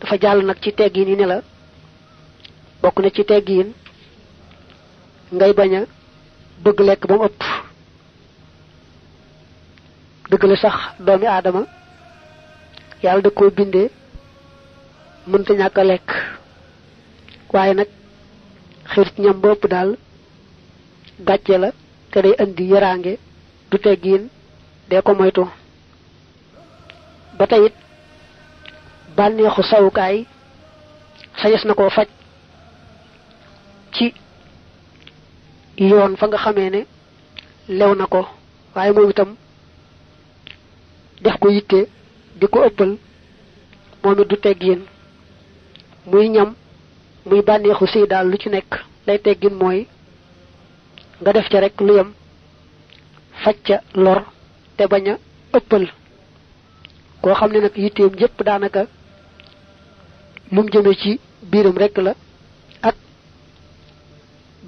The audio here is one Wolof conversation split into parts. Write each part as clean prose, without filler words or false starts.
dafa jàll nag ci teggiin yi ne la bokk na ci teggiin ngay bañ a bëgg lekk ba mu ëpp dëgg la sax doomi aadama yàlla da koo bindee mënta ñàkk a lekk waaye nag xiir ci ñam ba ëpp daal gàcce la te day indi yaraange du teggiin dee ko moytu ba tey it bànneexu sawukaay sañes na koo faj ci yoon fa nga xamee ne lew na ko waaye moom itam def ko yitte di ko ëppal moom it du teggiin muy ñam muy bànneexu sëy daal lu ci nekk lay teggin mooy nga def ca rek lu yem faj ca lor te bañ a ëppal koo xam ne nag yitteem yépp daanaka lum jëme ci biiram rek la ak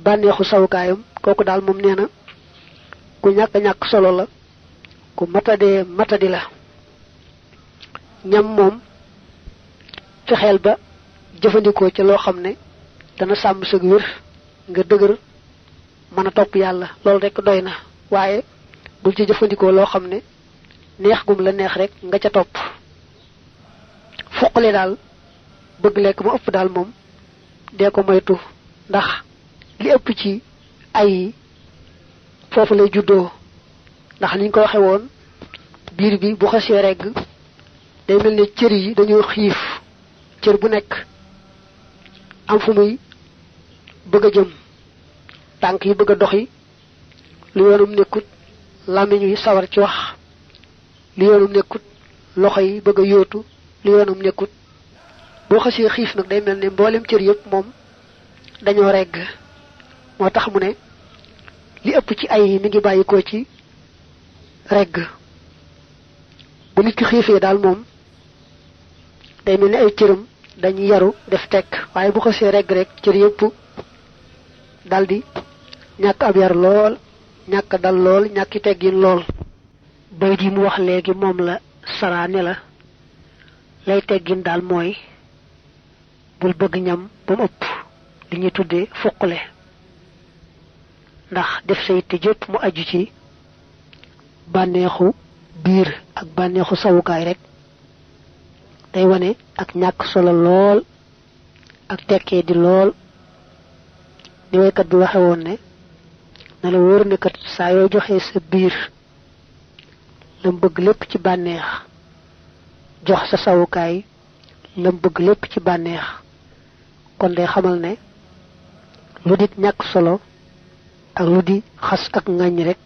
bànneexu sawukaayam kooku daal moom nee na ku ñàkk solo la ku matadi la ñam moom fexeel ba jëfandikoo ca loo xam ne dana sàmm sa wér nga dëgër mën a topp yàlla loolu rek doy na waaye bul ci jëfandikoo loo xam ne neex gum la neex rek nga ca topp fuqale daal bëgg lekk mu ëpp daal moom dee ko moytu ndax li ëpp ci ay foofu lay juddoo ndax niñ ko waxe woon biir bi bu xasee regg day mel ne cër yi dañoo xiif cër bu nekk am fu muy bëgg a jëm tànk yi bëgg a doxi lu yoonum nekkut làmmiñ yi sawar ci wax lu yoonum nekkut loxo yi bëgg a yóotu lu yoonum nekkut boo xasee xiif nag day mel ne mboolem cër yëpp moom dañoo regg moo tax mu ne li ëpp ci ay yi mi ngi bàyyikoo ci regg bu nit ki xiifee daal moom day mel ni ay cëram dañuy yaru def tekk waaye bu xasee regg rek cër yëpp daldi ñàkk ab yar lool ñàkk dal lool ñàkki teggin lool bay di mu wax léegi moom la saraane la lay teggin daal mooy bul bëgg ñam ba mu ëpp li ñuy tuddee fuqale ndax def sa yitte jëpp mu aju ci bànneexu biir ak bànneexu sawukaay rek day wane ak ñàkk solo lool ak tekkee di lool ni waykat bi waxe woon ne na la wóor ne kat saa yoo joxee sa biir lam bëgg lépp ci bànneex jox sa sawukaay lam bëgg lépp ci bànneex kon day xamal ne lu dit ñàkk solo ak lu di xas ak ŋàññ rek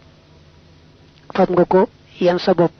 fab nga ko yan sa bopp